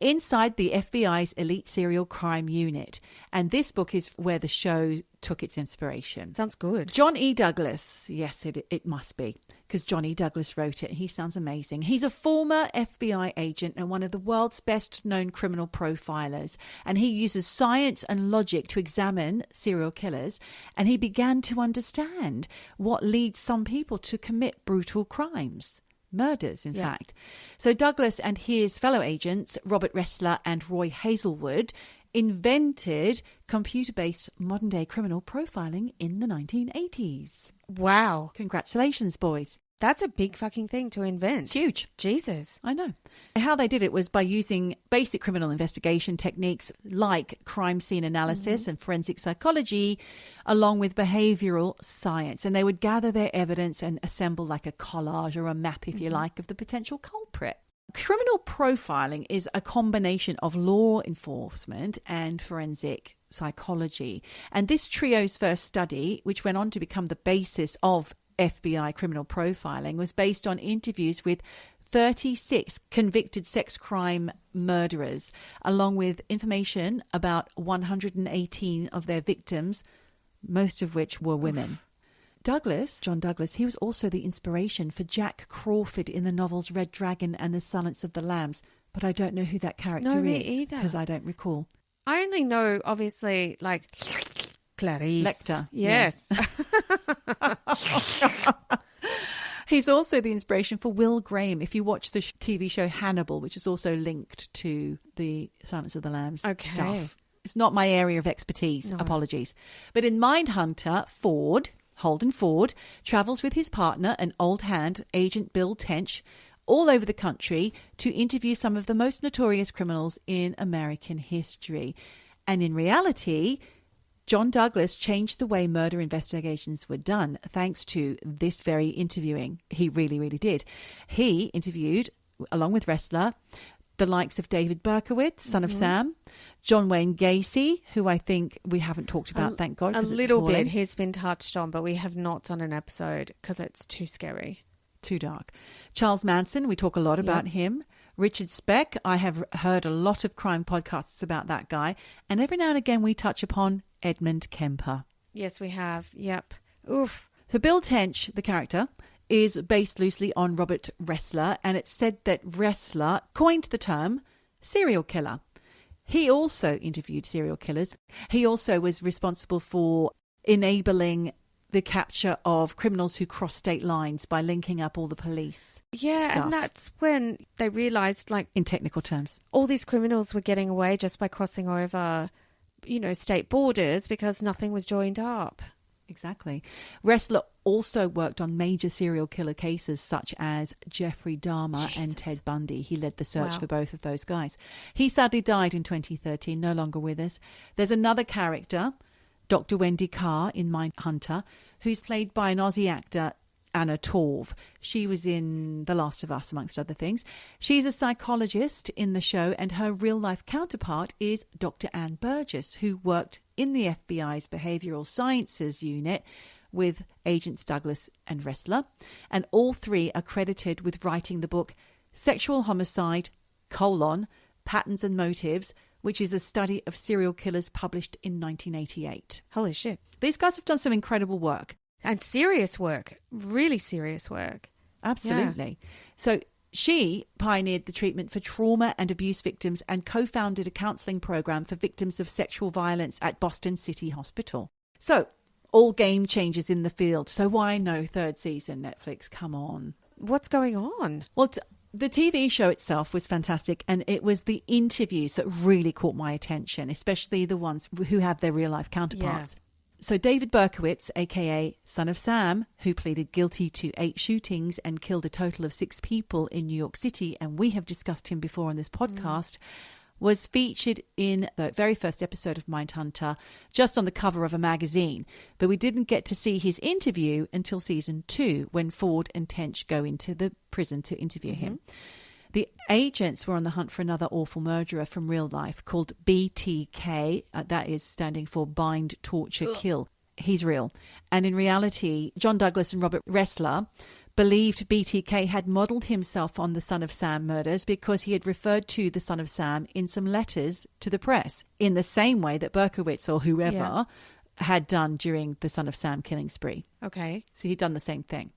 inside the FBI's elite serial crime unit. And this book is where the show took its inspiration.
Sounds good.
John E. Douglas. Yes, it must be, because John E. Douglas wrote it. He sounds amazing. He's a former FBI agent and one of the world's best known criminal profilers. And he uses science and logic to examine serial killers. And he began to understand what leads some people to commit brutal crimes. Murders, in fact. So Douglas and his fellow agents, Robert Ressler and Roy Hazelwood, invented computer-based modern-day criminal profiling in the 1980s.
Wow.
Congratulations, boys.
That's a big fucking thing to invent.
It's huge.
Jesus.
I know. How they did it was by using basic criminal investigation techniques like crime scene analysis and forensic psychology, along with behavioral science. And they would gather their evidence and assemble like a collage or a map, if you like, of the potential culprit. Criminal profiling is a combination of law enforcement and forensic psychology. And this trio's first study, which went on to become the basis of FBI criminal profiling, was based on interviews with 36 convicted sex crime murderers, along with information about 118 of their victims, most of which were women. John Douglas, he was also the inspiration for Jack Crawford in the novels Red Dragon and The Silence of the Lambs, but I don't know who that character is.
No, me either.
Because I don't recall.
I only know, obviously, like Clarice.
Lecter.
Yes.
Yeah. He's also the inspiration for Will Graham. If you watch the TV show Hannibal, which is also linked to the Silence of the Lambs stuff. It's not my area of expertise. No. Apologies. But in Mindhunter, Holden Ford, travels with his partner, an old hand, Agent Bill Tench, all over the country to interview some of the most notorious criminals in American history. And in reality, John Douglas changed the way murder investigations were done thanks to this very interviewing. He really, really did. He interviewed, along with Ressler, the likes of David Berkowitz, son of Sam, John Wayne Gacy, who I think we haven't talked about, thank God.
A little bit. He's been touched on, but we have not done an episode because it's too scary.
Too dark. Charles Manson, we talk a lot about him. Richard Speck, I have heard a lot of crime podcasts about that guy. And every now and again we touch upon Edmund Kemper.
Yes, we have. Yep. Oof.
So Bill Tench, the character, is based loosely on Robert Ressler, and it's said that Ressler coined the term serial killer. He also interviewed serial killers. He also was responsible for enabling the capture of criminals who cross state lines by linking up all the police.
Yeah,
stuff.
and that's when they realised, like,
in technical terms,
all these criminals were getting away just by crossing over, state borders because nothing was joined up.
Exactly. Ressler also worked on major serial killer cases such as Jeffrey Dahmer and Ted Bundy. He led the search for both of those guys. He sadly died in 2013, no longer with us. There's another character, Dr. Wendy Carr in Mindhunter, who's played by an Aussie actor, Anna Torv. She was in The Last of Us, amongst other things. She's a psychologist in the show, and her real-life counterpart is Dr. Ann Burgess, who worked in the FBI's Behavioral Sciences Unit with Agents Douglas and Ressler. And all three are credited with writing the book Sexual Homicide, Patterns and Motives, which is a study of serial killers published in 1988.
Holy shit.
These guys have done some incredible work.
And serious work. Really serious work.
Absolutely. Yeah. So she pioneered the treatment for trauma and abuse victims and co-founded a counselling program for victims of sexual violence at Boston City Hospital. So all game changers in the field. So why no third season, Netflix? Come on.
What's going on?
Well, the TV show itself was fantastic, and it was the interviews that really caught my attention, especially the ones who have their real-life counterparts. So David Berkowitz, a.k.a. Son of Sam, who pleaded guilty to 8 shootings and killed a total of 6 people in New York City, and we have discussed him before on this podcast, was featured in the very first episode of Mindhunter, just on the cover of a magazine. But we didn't get to see his interview until season 2, when Ford and Tench go into the prison to interview him. The agents were on the hunt for another awful murderer from real life called BTK. That is standing for Bind, Torture, Kill. He's real. And in reality, John Douglas and Robert Ressler believed BTK had modelled himself on the Son of Sam murders because he had referred to the Son of Sam in some letters to the press, in the same way that Berkowitz or whoever had done during the Son of Sam killing spree.
Okay.
So he'd done the same thing.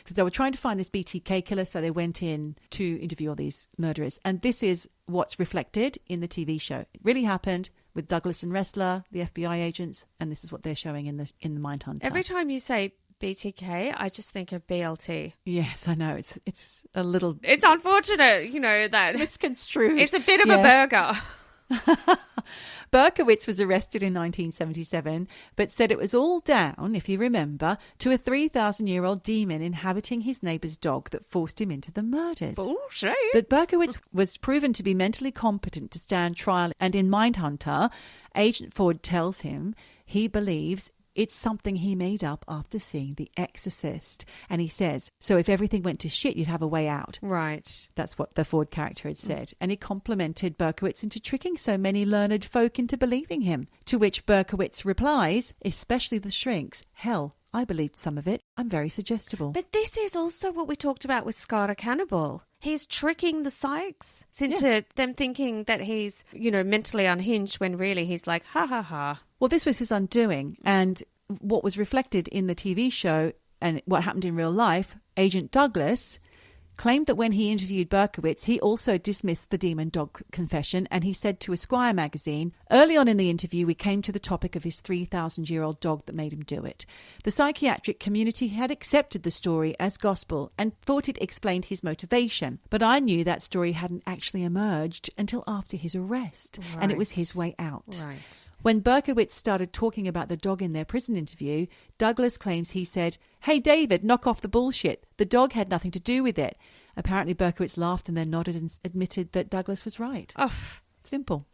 So they were trying to find this BTK killer, so they went in to interview all these murderers. And this is what's reflected in the TV show. It really happened with Douglas and Ressler, the FBI agents, and this is what they're showing in the Mindhunter.
Every time you say BTK, I just think of BLT.
Yes, I know. It's a little...
It's unfortunate, that...
misconstrued.
It's a bit of a burger.
Berkowitz was arrested in 1977, but said it was all down, if you remember, to a 3,000-year-old demon inhabiting his neighbour's dog that forced him into the murders.
Bullshit.
But Berkowitz was proven to be mentally competent to stand trial, and in Mindhunter, Agent Ford tells him he believes it's something he made up after seeing The Exorcist. And he says, so if everything went to shit, you'd have a way out.
Right.
That's what the Ford character had said. And he complimented Berkowitz into tricking so many learned folk into believing him. To which Berkowitz replies, especially the shrinks, hell, I believed some of it. I'm very suggestible.
But this is also what we talked about with Scar Cannibal. He's tricking the psychs into them thinking that he's, mentally unhinged when really he's like, ha ha ha.
Well, this was his undoing. And what was reflected in the TV show and what happened in real life, Agent Douglas claimed that when he interviewed Berkowitz, he also dismissed the demon dog confession, and he said to Esquire magazine, early on in the interview, we came to the topic of his 3,000-year-old dog that made him do it. The psychiatric community had accepted the story as gospel and thought it explained his motivation, but I knew that story hadn't actually emerged until after his arrest, and it was his way out.
Right.
When Berkowitz started talking about the dog in their prison interview, Douglas claims he said, hey, David, knock off the bullshit. The dog had nothing to do with it. Apparently, Berkowitz laughed and then nodded and admitted that Douglas was right.
Oh.
Simple.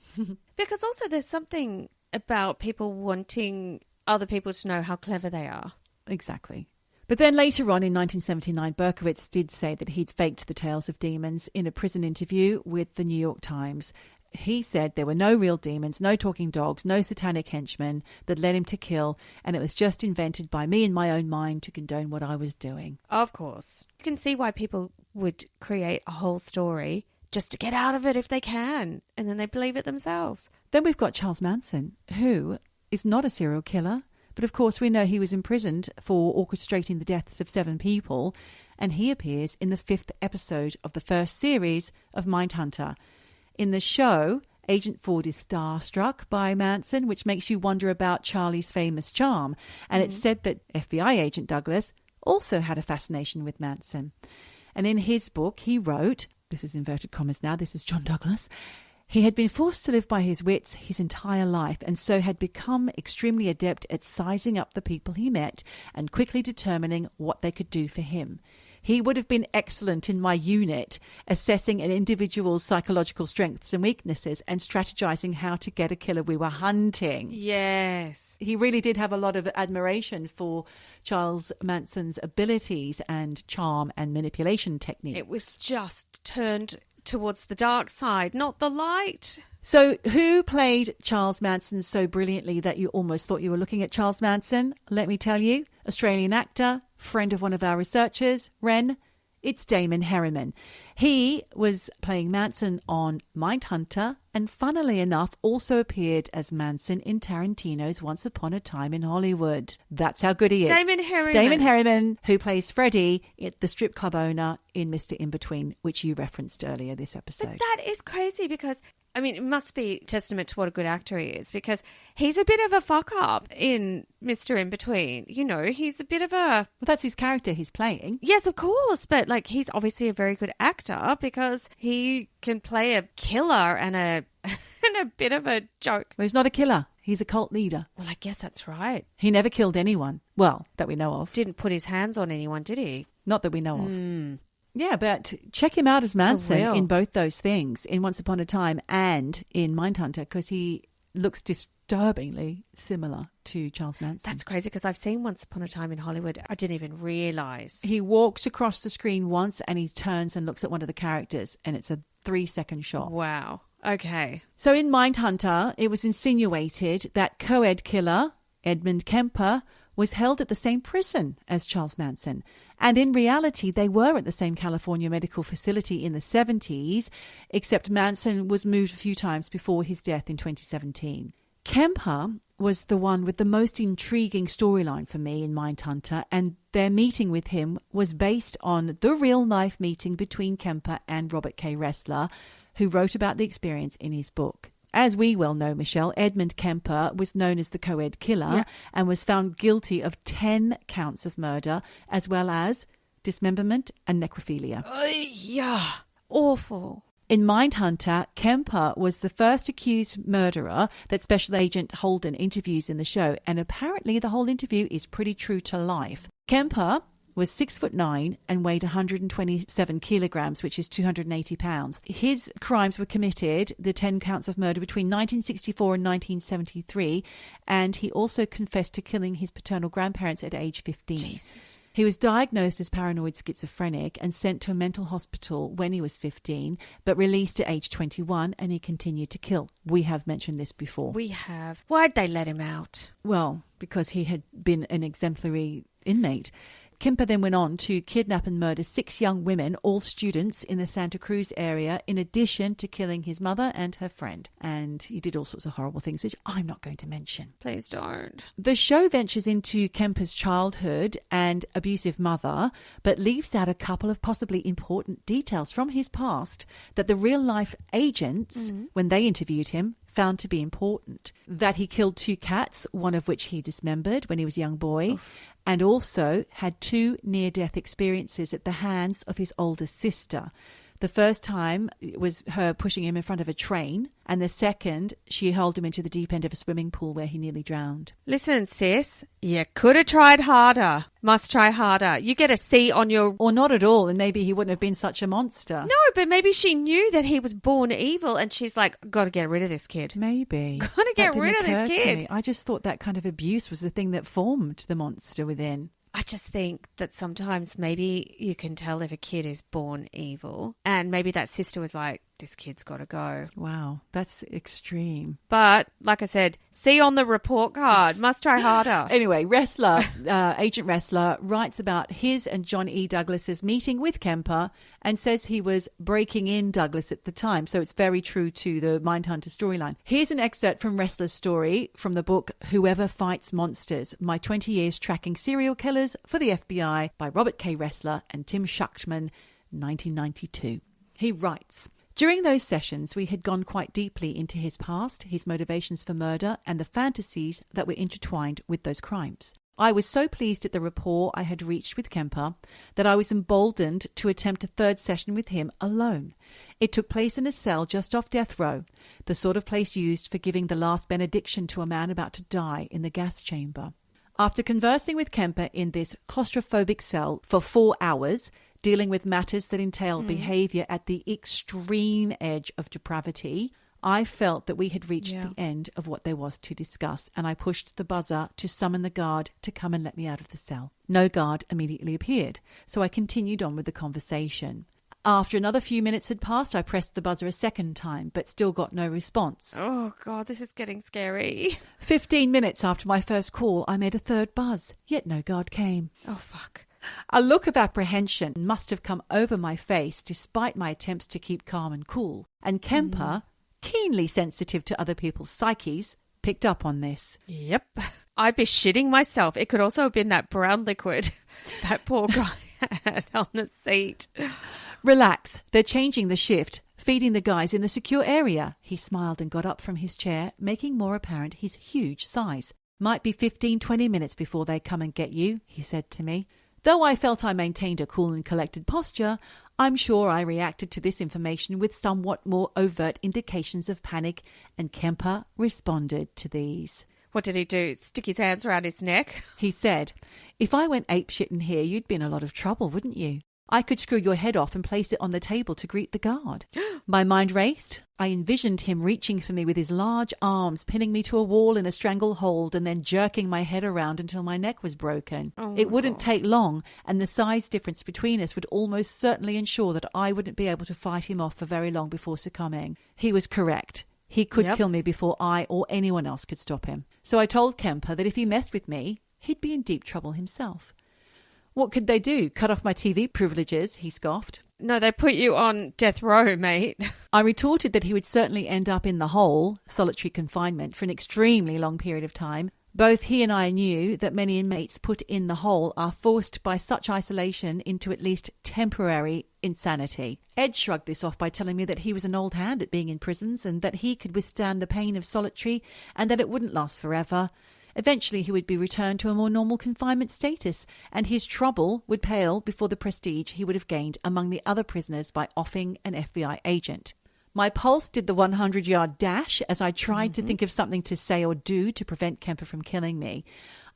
Because also there's something about people wanting other people to know how clever they are.
Exactly. But then later on in 1979, Berkowitz did say that he'd faked the tales of demons in a prison interview with the New York Times. He said there were no real demons, no talking dogs, no satanic henchmen that led him to kill, and it was just invented by me in my own mind to condone what I was doing.
Of course. You can see why people would create a whole story just to get out of it if they can, and then they believe it themselves.
Then we've got Charles Manson, who is not a serial killer, but of course we know he was imprisoned for orchestrating the deaths of 7 people, and he appears in the 5th episode of the first series of Mindhunter. In the show, Agent Ford is starstruck by Manson, which makes you wonder about Charlie's famous charm. And it's said that FBI agent Douglas also had a fascination with Manson. And in his book, he wrote, this is inverted commas now, this is John Douglas, he had been forced to live by his wits his entire life, and so had become extremely adept at sizing up the people he met and quickly determining what they could do for him. He would have been excellent in my unit, assessing an individual's psychological strengths and weaknesses and strategizing how to get a killer we were hunting.
Yes.
He really did have a lot of admiration for Charles Manson's abilities and charm and manipulation techniques.
It was just turned towards the dark side, not the light.
So who played Charles Manson so brilliantly that you almost thought you were looking at Charles Manson? Let me tell you, Australian actor, friend of one of our researchers, Ren, it's Damon Herriman. He was playing Manson on Mindhunter and, funnily enough, also appeared as Manson in Tarantino's Once Upon a Time in Hollywood. That's how good he is.
Damon Herriman.
Damon Herriman, who plays Freddie, the strip club owner in Mr. In-Between, which you referenced earlier this episode.
But that is crazy because, I mean, it must be testament to what a good actor he is, because he's a bit of a fuck-up in Mr. In-Between. You know, he's a bit of a...
Well, that's his character he's playing.
Yes, of course, but, like, he's obviously a very good actor because he can play a killer and a bit of a joke.
Well, he's not a killer. He's a cult leader.
Well, I guess that's right.
He never killed anyone. Well, that we know of.
Didn't put his hands on anyone, did he?
Not that we know of. Yeah, but check him out as Manson in both those things, in Once Upon a Time and in Mindhunter, because he looks disturbingly similar to Charles Manson.
That's crazy, because I've seen Once Upon a Time in Hollywood. I didn't even realise.
He walks across the screen once and he turns and looks at one of the characters, and it's a 3-second shot.
Wow. Okay.
So in Mindhunter, it was insinuated that co-ed killer Edmund Kemper was held at the same prison as Charles Manson. And in reality, they were at the same California medical facility in the 70s, except Manson was moved a few times before his death in 2017. Kemper was the one with the most intriguing storyline for me in Mindhunter, and their meeting with him was based on the real-life meeting between Kemper and Robert K. Ressler, who wrote about the experience in his book. As we well know, Michelle, Edmund Kemper was known as the co-ed killer and was found guilty of 10 counts of murder, as well as dismemberment and necrophilia.
Yeah, awful.
In Mindhunter, Kemper was the first accused murderer that Special Agent Holden interviews in the show, and apparently the whole interview is pretty true to life. Kemper was 6'9" and weighed 127 kilograms, which is 280 pounds. His crimes were committed, the 10 counts of murder, between 1964 and 1973, and he also confessed to killing his paternal grandparents at age 15.
Jesus.
He was diagnosed as paranoid schizophrenic and sent to a mental hospital when he was 15, but released at age 21, and he continued to kill. We have mentioned this before.
We have. Why'd they let him out?
Well, because he had been an exemplary inmate. Kemper then went on to kidnap and murder 6 young women, all students in the Santa Cruz area, in addition to killing his mother and her friend. And he did all sorts of horrible things, which I'm not going to mention.
Please don't.
The show ventures into Kemper's childhood and abusive mother, but leaves out a couple of possibly important details from his past that the real-life agents, when they interviewed him, found to be important. That he killed 2 cats, one of which he dismembered when he was a young boy, and also had 2 near-death experiences at the hands of his older sister. The first time it was her pushing him in front of a train, and the second, she hurled him into the deep end of a swimming pool where he nearly drowned.
Listen, sis, you could have tried harder. Must try harder. You get a C on your...
Or not at all, and maybe he wouldn't have been such a monster.
No, but maybe she knew that he was born evil, and she's like, got to get rid of this kid.
Maybe.
Got to get rid of this kid.
I just thought that kind of abuse was the thing that formed the monster within.
I just think that sometimes maybe you can tell if a kid is born evil, and maybe that sister was like, this kid's got to go.
Wow, that's extreme.
But, like I said, see on the report card. Must try harder.
Anyway, Agent Ressler writes about his and John E. Douglas's meeting with Kemper and says he was breaking in Douglas at the time. So it's very true to the Mindhunter storyline. Here's an excerpt from Ressler's story from the book Whoever Fights Monsters, My 20 Years Tracking Serial Killers for the FBI by Robert K. Ressler and Tim Schuchtman, 1992. He writes... During those sessions, we had gone quite deeply into his past, his motivations for murder, and the fantasies that were intertwined with those crimes. I was so pleased at the rapport I had reached with Kemper that I was emboldened to attempt a 3rd session with him alone. It took place in a cell just off death row, the sort of place used for giving the last benediction to a man about to die in the gas chamber. After conversing with Kemper in this claustrophobic cell for 4 hours, dealing with matters that entail behaviour at the extreme edge of depravity, I felt that we had reached the end of what there was to discuss, and I pushed the buzzer to summon the guard to come and let me out of the cell. No guard immediately appeared, so I continued on with the conversation. After another few minutes had passed, I pressed the buzzer a 2nd time, but still got no response.
Oh, God, this is getting scary.
15 minutes after my first call, I made a 3rd buzz, yet no guard came.
Oh, fuck.
A look of apprehension must have come over my face despite my attempts to keep calm and cool. And Kemper, keenly sensitive to other people's psyches, picked up on this.
Yep. I'd be shitting myself. It could also have been that brown liquid that poor guy had on the seat.
Relax. They're changing the shift, feeding the guys in the secure area. He smiled and got up from his chair, making more apparent his huge size. Might be 15-20 minutes before they come and get you, he said to me. Though I felt I maintained a cool and collected posture, I'm sure I reacted to this information with somewhat more overt indications of panic, and Kemper responded to these.
What did he do? Stick his hands around his neck?
He said, "If I went apeshit in here, you'd be in a lot of trouble, wouldn't you? I could screw your head off and place it on the table to greet the guard." My mind raced. I envisioned him reaching for me with his large arms, pinning me to a wall in a stranglehold, and then jerking my head around until my neck was broken. It wouldn't take long, and the size difference between us would almost certainly ensure that I wouldn't be able to fight him off for very long before succumbing. He was correct. He could kill me before I or anyone else could stop him. So I told Kemper that if he messed with me, he'd be in deep trouble himself. What could they do? Cut off my TV privileges? He scoffed.
No, they put you on death row, mate.
I retorted that he would certainly end up in the hole, solitary confinement, for an extremely long period of time. Both he and I knew that many inmates put in the hole are forced by such isolation into at least temporary insanity. Ed shrugged this off by telling me that he was an old hand at being in prisons and that he could withstand the pain of solitary and that it wouldn't last forever. Eventually he would be returned to a more normal confinement status, and his trouble would pale before the prestige he would have gained among the other prisoners by offing an FBI agent. My pulse did the 100-yard dash as I tried to think of something to say or do to prevent Kemper from killing me.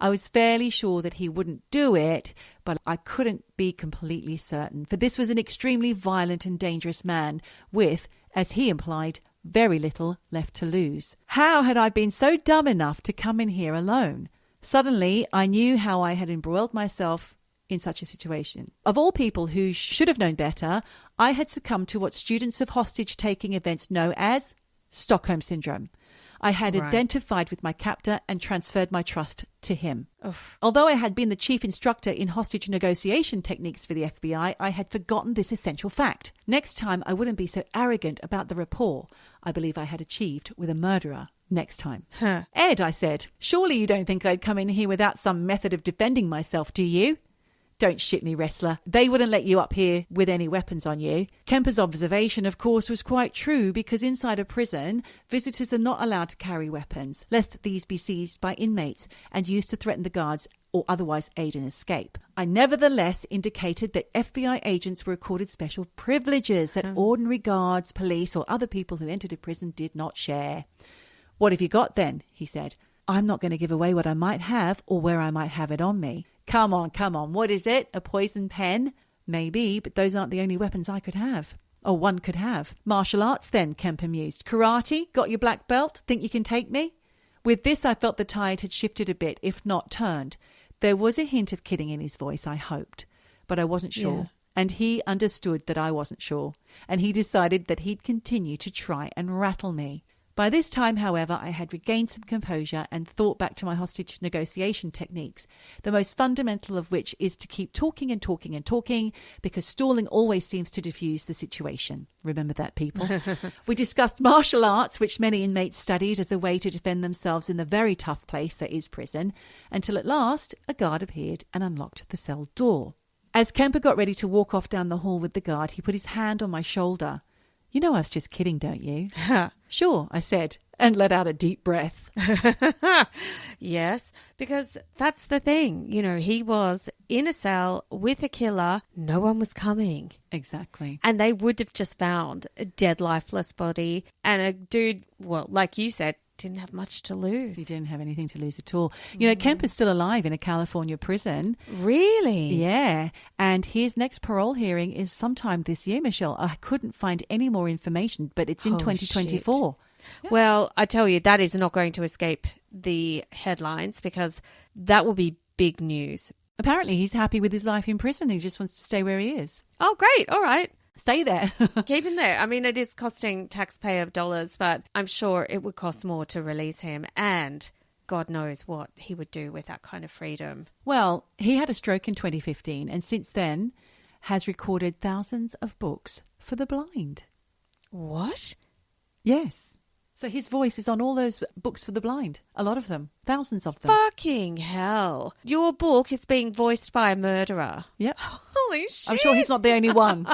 I was fairly sure that he wouldn't do it, but I couldn't be completely certain, for this was an extremely violent and dangerous man with, as he implied, very little left to lose. How had I been so dumb enough to come in here alone? Suddenly, I knew how I had embroiled myself in such a situation. Of all people who should have known better, I had succumbed to what students of hostage-taking events know as Stockholm Syndrome. I had identified with my captor and transferred my trust to him.
Oof.
Although I had been the chief instructor in hostage negotiation techniques for the FBI, I had forgotten this essential fact. Next time, I wouldn't be so arrogant about the rapport I believe I had achieved with a murderer. Next time. Ed, I said, surely you don't think I'd come in here without some method of defending myself, do you? Don't shit me, wrestler. They wouldn't let you up here with any weapons on you. Kemper's observation, of course, was quite true because inside a prison, visitors are not allowed to carry weapons, lest these be seized by inmates and used to threaten the guards or otherwise aid in escape. I nevertheless indicated that FBI agents were accorded special privileges that ordinary guards, police, or other people who entered a prison did not share. What have you got then? He said. I'm not going to give away what I might have or where I might have it on me. Come on. What is it? A poison pen? Maybe, but those aren't the only weapons I could have. Or one could have. Martial arts then, Kemper mused. Karate? Got your black belt? Think you can take me? With this, I felt the tide had shifted a bit, if not turned. There was a hint of kidding in his voice, I hoped. But I wasn't sure. Yeah. And he understood that I wasn't sure. And he decided that he'd continue to try and rattle me. By this time, however, I had regained some composure and thought back to my hostage negotiation techniques, the most fundamental of which is to keep talking and talking and talking, because stalling always seems to diffuse the situation. Remember that, people? We discussed martial arts, which many inmates studied as a way to defend themselves in the very tough place that is prison, until at last a guard appeared and unlocked the cell door. As Kemper got ready to walk off down the hall with the guard, he put his hand on my shoulder. You know I was just kidding, don't you? Sure, I said, and let out a deep breath.
Yes, because that's the thing. You know, he was in a cell with a killer. No one was coming.
Exactly.
And they would have just found a dead, lifeless body and a dude, well, like you said, didn't have much to lose.
He didn't have anything to lose at all. You know, Kemper's still alive in a California prison.
Really?
Yeah. And his next parole hearing is sometime this year, Michelle. I couldn't find any more information, but it's in 2024.
Yeah. Well, I tell you, that is not going to escape the headlines because that will be big news.
Apparently, he's happy with his life in prison. He just wants to stay where he is.
Oh, great. All right.
Stay there.
Keep him there. I mean, it is costing taxpayer dollars, but I'm sure it would cost more to release him. And God knows what he would do with that kind of freedom.
Well, he had a stroke in 2015 and since then has recorded thousands of books for the blind.
What?
Yes. So his voice is on all those books for the blind. A lot of them. Thousands of them.
Fucking hell. Your book is being voiced by a murderer.
Yep.
Holy shit.
I'm sure he's not the only one.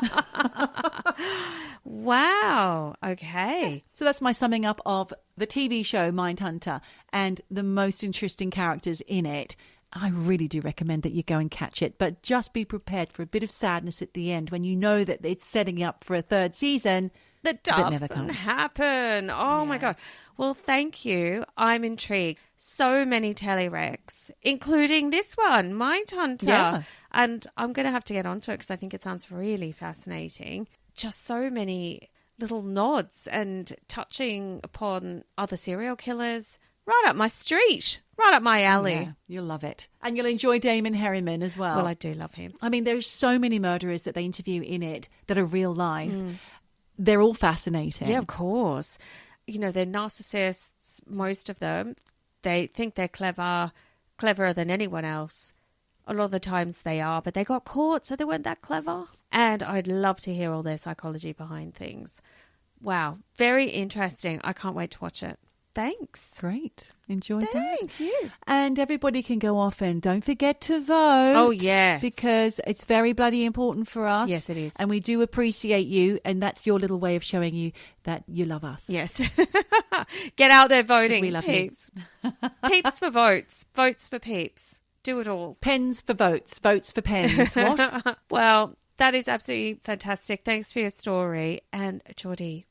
Wow. Okay.
So that's my summing up of the TV show Mindhunter and the most interesting characters in it. I really do recommend that you go and catch it, but just be prepared for a bit of sadness at the end when you know that it's setting up for a third season.
That doesn't happen. Oh, my God. Well, thank you. I'm intrigued. So many telerecs, including this one, Mindhunter.
Yeah.
And I'm going to have to get onto it because I think it sounds really fascinating. Just so many little nods and touching upon other serial killers. Right up my street. Right up my alley.
Yeah, you'll love it. And you'll enjoy Damon Herriman as well.
Well, I do love him.
I mean, there's so many murderers that they interview in it that are real life. They're all fascinating.
Yeah, of course. You know, they're narcissists, most of them. They think they're cleverer than anyone else. A lot of the times they are, but they got caught, so they weren't that clever. And I'd love to hear all their psychology behind things. Wow, very interesting. I can't wait to watch it. Thanks.
Great. Enjoy that.
Thank you.
And everybody can go off and don't forget to vote.
Oh, yes.
Because it's very bloody important for us.
Yes, it is.
And we do appreciate you. And that's your little way of showing you that you love us.
Yes. Get out there voting,
we love
peeps. Peeps for votes. Votes for peeps. Do it all.
Pens for votes. Votes for pens. What?
Well, that is absolutely fantastic. Thanks for your story. And Geordie,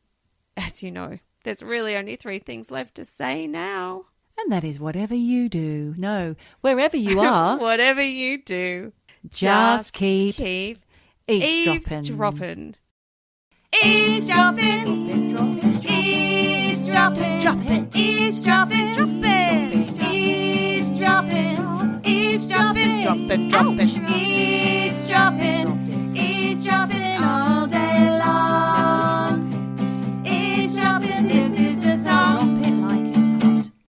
as you know, there's really only 3 things left to say now.
And that is whatever you do. No, wherever you are.
Whatever you do.
Just keep
eavesdropping.
Eavesdropping. Eavesdropping. Dropping. Eavesdropping. Dropping. Eavesdropping. Eavesdropping.
Dropping.
Ouch.